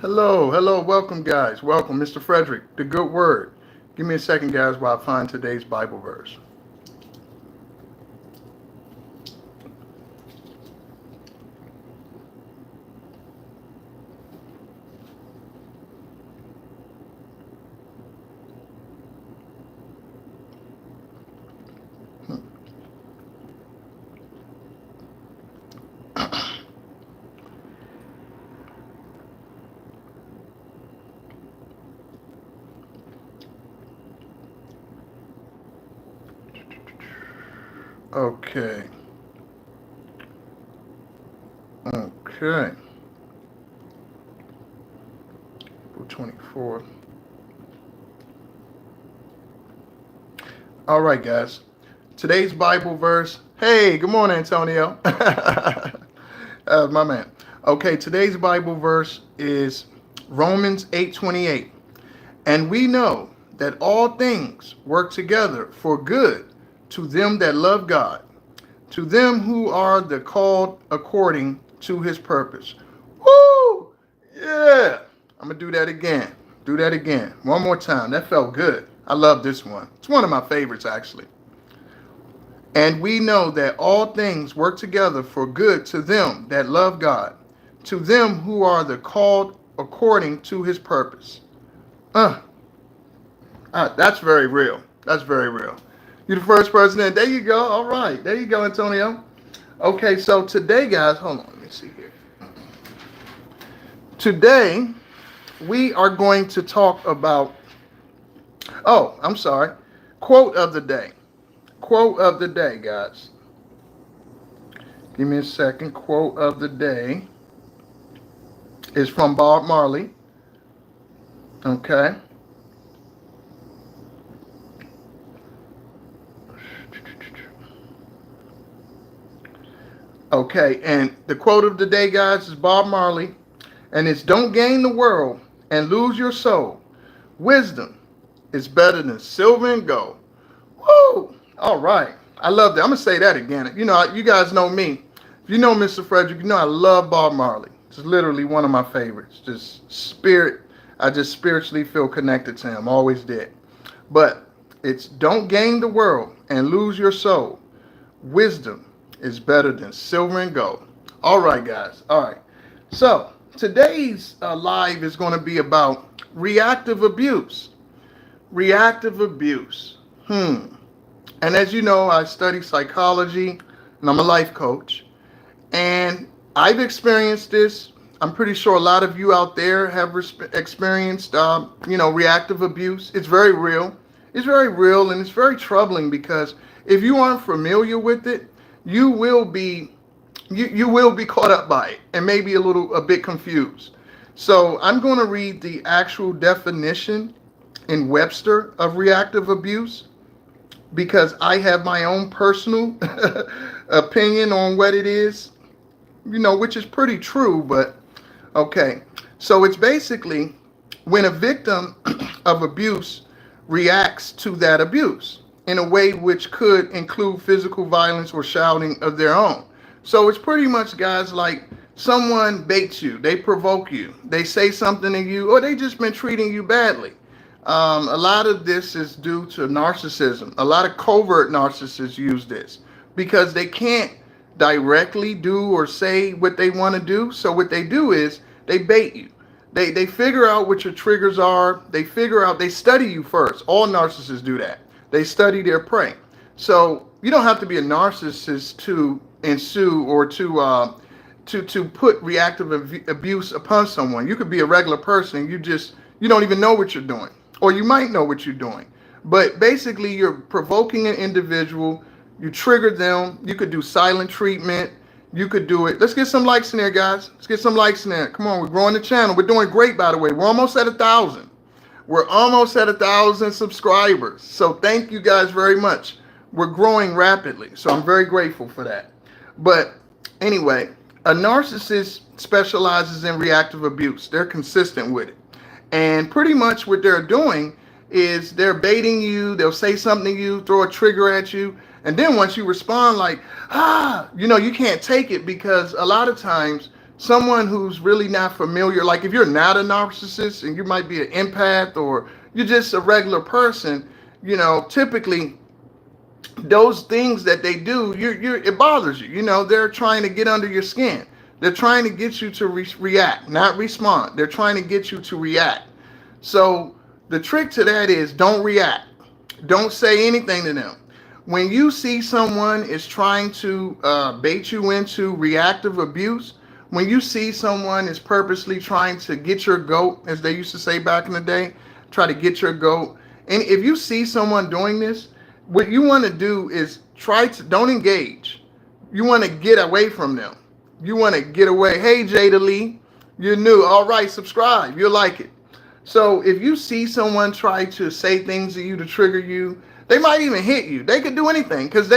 Hello, welcome guys. Welcome, Mr. Frederick, the good word. Give me a second, guys, while I find today's Bible verse. Okay. Okay. April 24th. All right, guys. Today's Bible verse. Hey, good morning, Antonio. My man. Okay, today's Bible verse is Romans 8:28. And we know that all things work together for good to them that love God, to them who are the called according to his purpose. Woo! Yeah. I'm going to do that again. Do that again. One more time. That felt good. I love this one. It's one of my favorites, actually. And we know that all things work together for good to them that love God, to them who are the called according to his purpose. That's very real. That's very real. You're the first person in. There you go. All right. There you go, Antonio. Okay, so today, guys, hold on. Let me see here. Today, we are going to talk about, I'm sorry, quote of the day. Quote of the day, guys. Give me a second. Quote of the day is from Bob Marley. Okay. Okay, and the quote of the day, guys, is Bob Marley, and it's don't gain the world and lose your soul. Wisdom is better than silver and gold. Woo! All right. I love that. I'm going to say that again. You know, you guys know me. If you know Mr. Frederick, you know I love Bob Marley. It's literally one of my favorites. Just spirit. I just spiritually feel connected to him. Always did. But it's don't gain the world and lose your soul. Wisdom is better than silver and gold. All right, guys. All right. So today's live is going to be about reactive abuse. Reactive abuse. And as you know, I study psychology and I'm a life coach. And I've experienced this. I'm pretty sure a lot of you out there have experienced, reactive abuse. It's very real. It's very real and it's very troubling because if you aren't familiar with it, you will be caught up by it and maybe a bit confused. So I'm going to read the actual definition in Webster of reactive abuse because I have my own personal opinion on what it is, which is pretty true, but okay. So it's basically when a victim of abuse reacts to that abuse in a way which could include physical violence or shouting of their own. So it's pretty much, guys, like someone baits you, they provoke you, they say something to you, or they just been treating you badly. A lot of this is due to narcissism. A lot of covert narcissists use this because they can't directly do or say what they want to do. So what they do is they bait you. They figure out what your triggers are. They study you first. All narcissists do that. They study their prey. So you don't have to be a narcissist to ensue or to put reactive abuse upon someone. You could be a regular person. You don't even know what you're doing. Or you might know what you're doing. But basically, you're provoking an individual. You trigger them. You could do silent treatment. You could do it. Let's get some likes in there, guys. Let's get some likes in there. Come on, we're growing the channel. We're doing great, by the way. We're almost at 1,000. We're almost at 1,000 subscribers. So thank you guys very much. We're growing rapidly. So I'm very grateful for that. But anyway, a narcissist specializes in reactive abuse. They're consistent with it. And pretty much what they're doing is they're baiting you. They'll say something to you, throw a trigger at you. And then once you respond like, you can't take it because a lot of times someone who's really not familiar, like if you're not a narcissist and you might be an empath or you're just a regular person, typically those things that they do, it bothers you. They're trying to get under your skin. They're trying to get you to react, not respond. They're trying to get you to react. So the trick to that is don't react. Don't say anything to them. When you see someone is trying to bait you into reactive abuse, when you see someone is purposely trying to get your goat, as they used to say back in the day, try to get your goat. And if you see someone doing this, what you want to do is don't engage. You want to get away from them. You want to get away. Hey, Jada Lee, you're new. All right, subscribe. You'll like it. So if you see someone try to say things to you to trigger you, they might even hit you. They could do anything because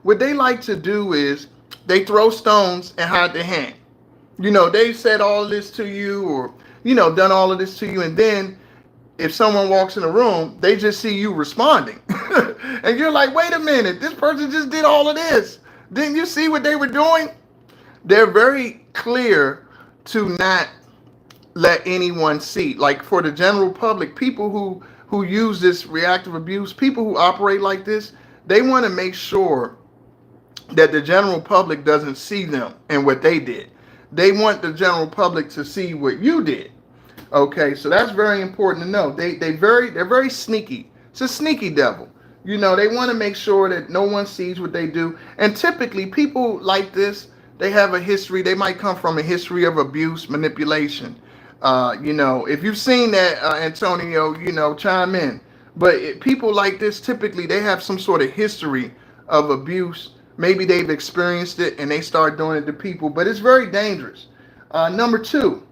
what they like to do is they throw stones and hide their hand. They said all this to you or, done all of this to you. And then if someone walks in the room, they just see you responding. And you're like, wait a minute, this person just did all of this. Didn't you see what they were doing? They're very clear to not let anyone see. Like for the general public, people who use this reactive abuse, people who operate like this, they want to make sure that the general public doesn't see them and what they did. They want the general public to see what you did. Okay, so that's very important to know. They're very sneaky. It's a sneaky devil. They want to make sure that no one sees what they do. And typically people like this, they have a history. They might come from a history of abuse, manipulation. If you've seen that, Antonio, chime in. But people like this, typically they have some sort of history of abuse. Maybe they've experienced it and they start doing it to people, but it's very dangerous. Number two,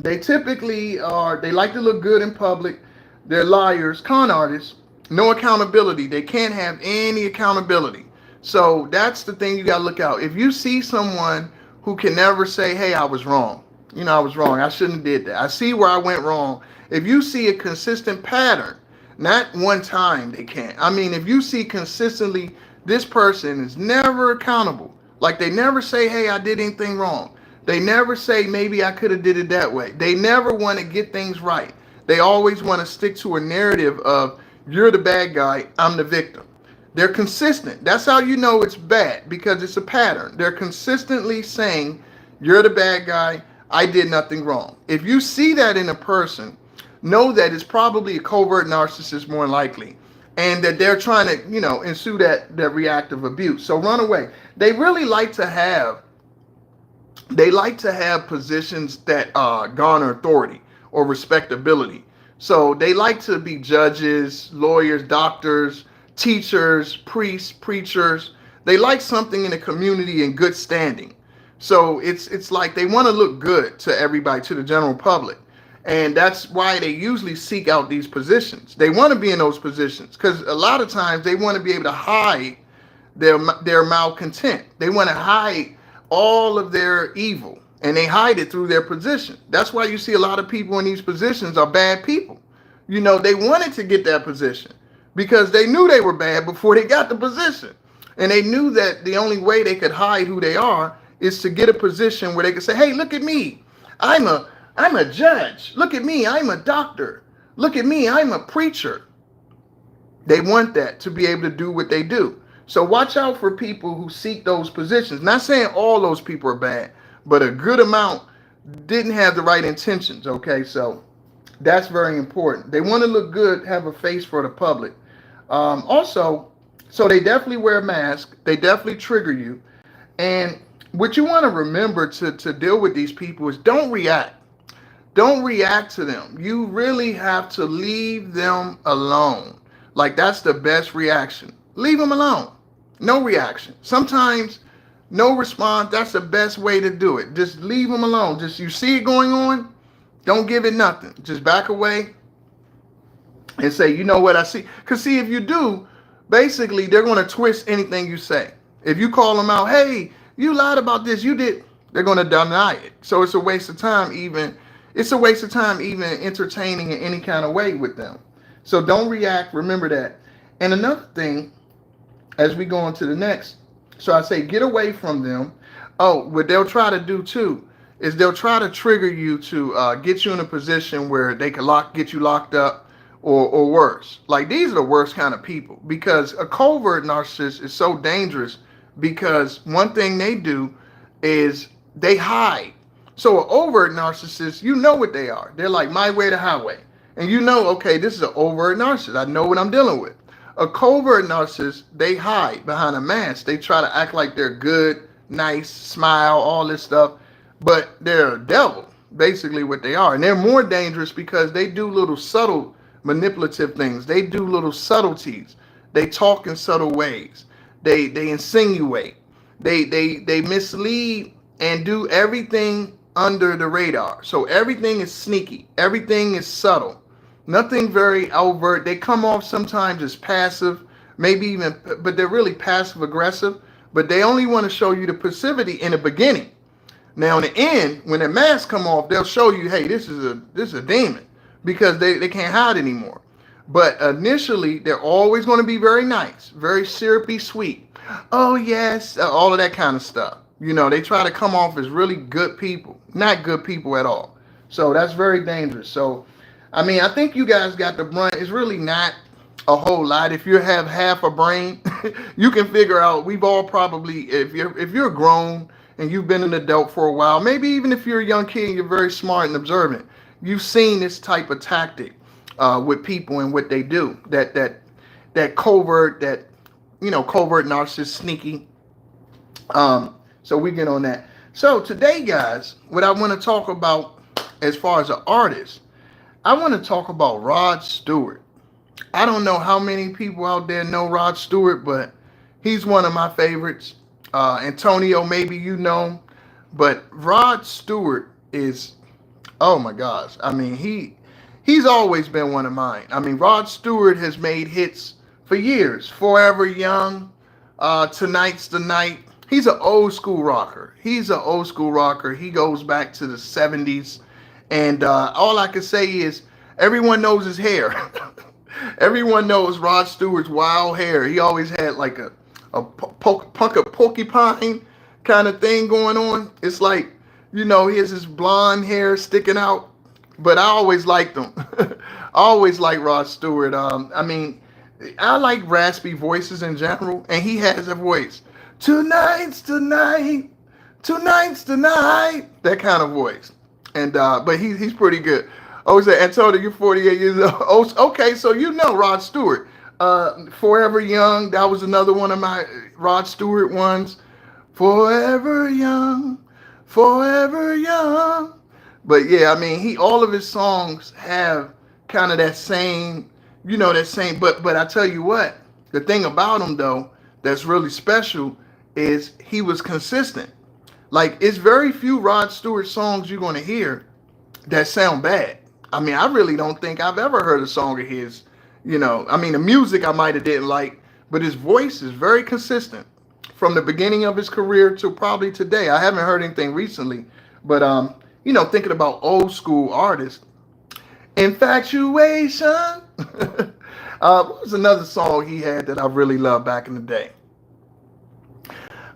they typically they like to look good in public. They're liars, con artists, no accountability. They can't have any accountability. So that's the thing you got to look out. If you see someone who can never say, hey, I was wrong. I was wrong. I shouldn't have did that. I see where I went wrong. If you see a consistent pattern, not one time they can't. If you see consistently, this person is never accountable. Like they never say, hey, I did anything wrong. They never say, maybe I could have did it that way. They never want to get things right. They always want to stick to a narrative of, you're the bad guy, I'm the victim. They're consistent. That's how you know it's bad, because it's a pattern. They're consistently saying, you're the bad guy, I did nothing wrong. If you see that in a person, know that it's probably a covert narcissist more likely, and that they're trying to, ensue that reactive abuse. So run away. They really like to have positions that garner authority or respectability. So they like to be judges, lawyers, doctors, teachers, priests, preachers. They like something in the community in good standing. So it's like they want to look good to everybody, to the general public. And that's why they usually seek out these positions. They want to be in those positions because a lot of times they want to be able to hide their malcontent. They want to hide all of their evil, and they hide it through their position. That's why you see a lot of people in these positions are bad people. They wanted to get that position because they knew they were bad before they got the position. And they knew that the only way they could hide who they are is to get a position where they could say, hey, look at me. I'm a judge. Look at me. I'm a doctor. Look at me. I'm a preacher. They want that to be able to do what they do. So watch out for people who seek those positions. Not saying all those people are bad, but a good amount didn't have the right intentions. Okay, so that's very important. They want to look good, have a face for the public. Also, so they definitely wear a mask. They definitely trigger you. And what you want to remember to deal with these people is don't react. Don't react to them. You really have to leave them alone. Like that's the best reaction. Leave them alone. No reaction. Sometimes no response. That's the best way to do it. Just leave them alone. Just you see it going on, don't give it nothing. Just back away and say, you know what I see. Because see, if you do, basically they're going to twist anything you say. If you call them out, hey, you lied about this, you did, they're going to deny it. So it's a waste of time even entertaining in any kind of way with them. So don't react. Remember that. And another thing, as we go on to the next, so I say get away from them. Oh, what they'll try to do too is they'll try to trigger you to get you in a position where they can get you locked up, or worse. Like, these are the worst kind of people, because a covert narcissist is so dangerous, because one thing they do is they hide. So an overt narcissist, you know what they are. They're like my way to highway. And you know, okay, this is an overt narcissist. I know what I'm dealing with. A covert narcissist, they hide behind a mask. They try to act like they're good, nice, smile, all this stuff. But they're a devil, basically what they are. And they're more dangerous because they do little subtle manipulative things. They do little subtleties. They talk in subtle ways. They insinuate. They mislead and do everything under the radar. So everything is sneaky. Everything is subtle. Nothing very overt. They come off sometimes as passive, maybe even, but they're really passive aggressive. But they only want to show you the passivity in the beginning. Now in the end, when the masks come off, they'll show you, hey, this is a demon, because they can't hide anymore. But initially, they're always going to be very nice, very syrupy sweet. Oh yes, all of that kind of stuff. You know, they try to come off as really good people, not good people at all. So that's very dangerous. So, I mean, I think you guys got the brunt. It's really not a whole lot. If you have half a brain, you can figure out. We've all probably, if you're grown and you've been an adult for a while, maybe even if you're a young kid and you're very smart and observant, you've seen this type of tactic with people and what they do. That covert, covert narcissist, sneaky. So we get on that. So today, guys, what I want to talk about as far as an artist, I want to talk about Rod Stewart. I don't know how many people out there know Rod Stewart, but he's one of my favorites. Antonio, maybe you know him, but Rod Stewart is, oh my gosh. I mean, he's always been one of mine. I mean, Rod Stewart has made hits for years. Forever Young, Tonight's the Night. He's an old school rocker. He goes back to the 70s. And all I can say is everyone knows his hair. Everyone knows Rod Stewart's wild hair. He always had like a porcupine kind of thing going on. It's like, he has his blonde hair sticking out. But I always liked him. I always liked Rod Stewart. I mean, I like raspy voices in general. And he has a voice. Tonight's the night. Tonight's the night. That kind of voice. And but he's pretty good. Oh, say Antonio, you're 48 years old. Oh, okay, so you know Rod Stewart. Forever Young, that was another one of my Rod Stewart ones. Forever Young, Forever Young. But yeah, I mean, all of his songs have kind of that same, but I tell you what, the thing about him though, that's really special is he was consistent. Like, it's very few Rod Stewart songs you're going to hear that sound bad. I mean, I really don't think I've ever heard a song of his, I mean, the music I might have didn't like, but his voice is very consistent from the beginning of his career to probably today. I haven't heard anything recently, but, thinking about old school artists, Infatuation. What was another song he had that I really loved back in the day?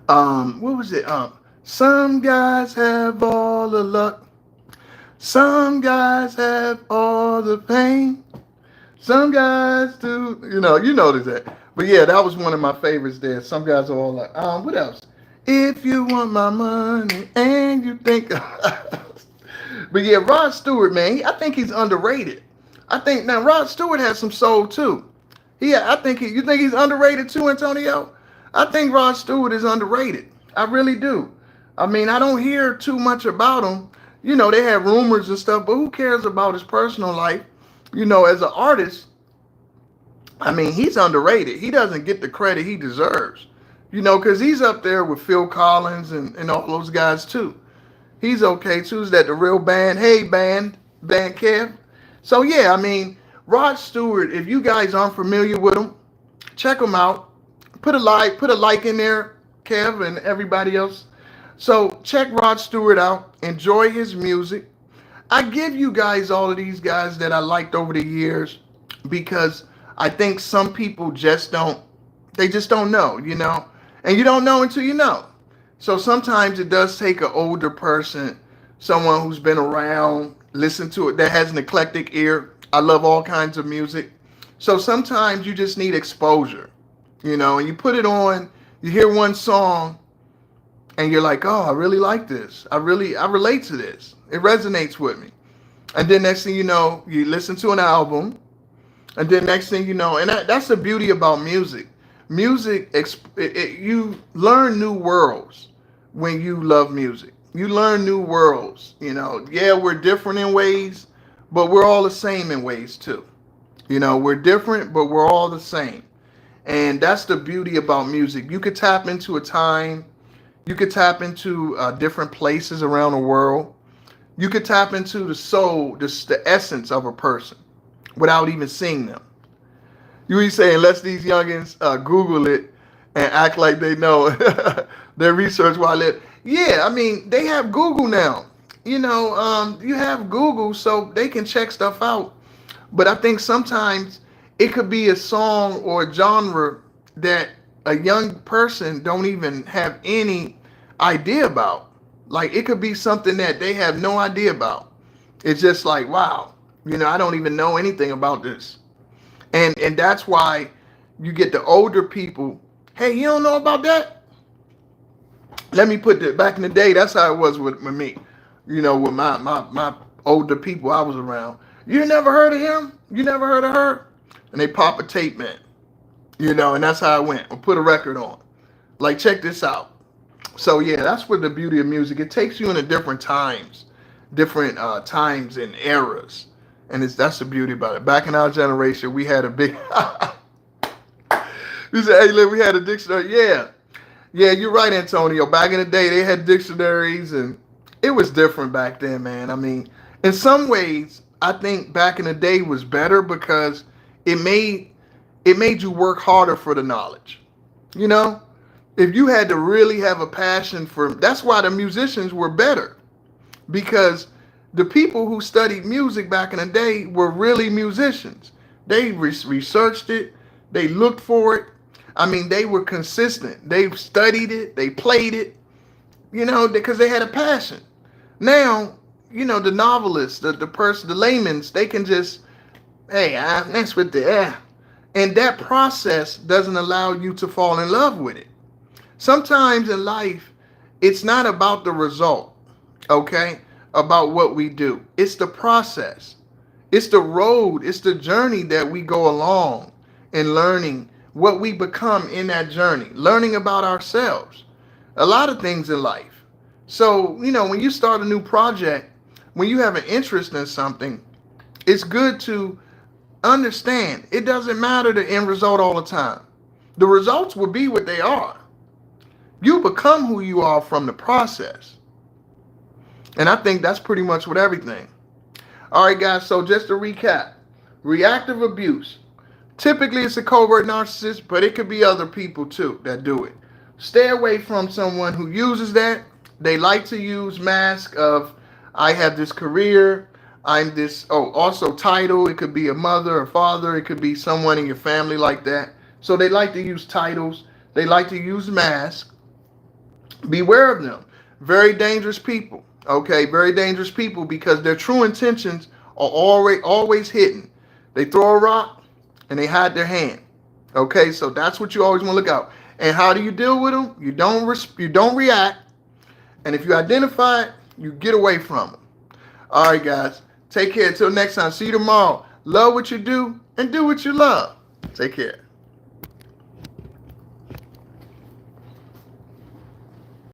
What was it? Some guys have all the luck. Some guys have all the pain. Some guys do, you notice that. But yeah, that was one of my favorites there. Some guys are all like, what else? If you want my money and you think, but yeah, Rod Stewart, man, I think he's underrated. I think now Rod Stewart has some soul too. Yeah, you think he's underrated too, Antonio? I think Rod Stewart is underrated. I really do. I mean, I don't hear too much about him. They have rumors and stuff, but who cares about his personal life? As an artist, I mean, he's underrated. He doesn't get the credit he deserves, because he's up there with Phil Collins and all those guys too. He's okay too. Is that the real band? Hey, band Kev. So yeah, I mean, Rod Stewart, if you guys aren't familiar with him, check him out. Put a like in there, Kev and everybody else. So check Rod Stewart out. Enjoy his music. I give you guys all of these guys that I liked over the years because I think some people just don't know, and you don't know until you know. So sometimes it does take an older person someone who's been around, listen to it, that has an eclectic ear. I love all kinds of music. So sometimes you just need exposure, and you put it on, you hear one song, and you're like, oh, I really like this. I relate to this. It resonates with me. And then next thing you know, you listen to an album, and then next thing you know, and that's the beauty about music. Music, you learn new worlds when you love music. You learn new worlds. Yeah, we're different in ways, but we're all the same in ways too. We're different, but we're all the same. And that's the beauty about music. You could tap into a time. You could tap into different places around the world. You could tap into the soul, the essence of a person without even seeing them. You say, unless these youngins Google it and act like they know their research while it. Yeah, I mean, they have Google now. You have Google so they can check stuff out. But I think sometimes it could be a song or a genre that a young person don't even have any idea about. Like, it could be something that they have no idea about. It's just like, wow, I don't even know anything about this. And that's why you get the older people, hey, you don't know about that? Let me put that back in the day. That's how it was with me. With my older people I was around. You never heard of him? You never heard of her? And they pop a tape in. And that's how it went. Or put a record on. Like, check this out. So yeah, that's what the beauty of music. It takes you into different times and eras. And that's the beauty about it. Back in our generation, we had a big you say, hey, look, we had a dictionary. Yeah, you're right, Antonio. Back in the day, they had dictionaries, and it was different back then, man. I mean, in some ways, I think back in the day was better because it made you work harder for the knowledge. If you had to really have a passion for, that's why the musicians were better, because the people who studied music back in the day were really musicians. They researched it. They looked for it. I mean, they were consistent. They studied it. They played it, because they had a passion. Now, the novelists, the person, the laymen, they can just, hey, next with the, and that process doesn't allow you to fall in love with it. Sometimes in life, it's not about the result, okay? About what we do. It's the process. It's the road. It's the journey that we go along in learning what we become in that journey, learning about ourselves, a lot of things in life. So, when you start a new project, when you have an interest in something, it's good to understand it doesn't matter the end result all the time. The results will be what they are. You become who you are from the process. And I think that's pretty much with everything. All right, guys, so just to recap, reactive abuse. Typically, it's a covert narcissist, but it could be other people, too, that do it. Stay away from someone who uses that. They like to use mask of, I have this career, I'm this, also title. It could be a mother or father. It could be someone in your family like that. So they like to use titles. They like to use masks. Beware of them. Very dangerous people. Okay, very dangerous people because their true intentions are always hidden. They throw a rock and they hide their hand. Okay, so that's what you always want to look out. And how do you deal with them? You don't react. And if you identify it, you get away from them. All right, guys. Take care. Until next time. See you tomorrow. Love what you do and do what you love. Take care.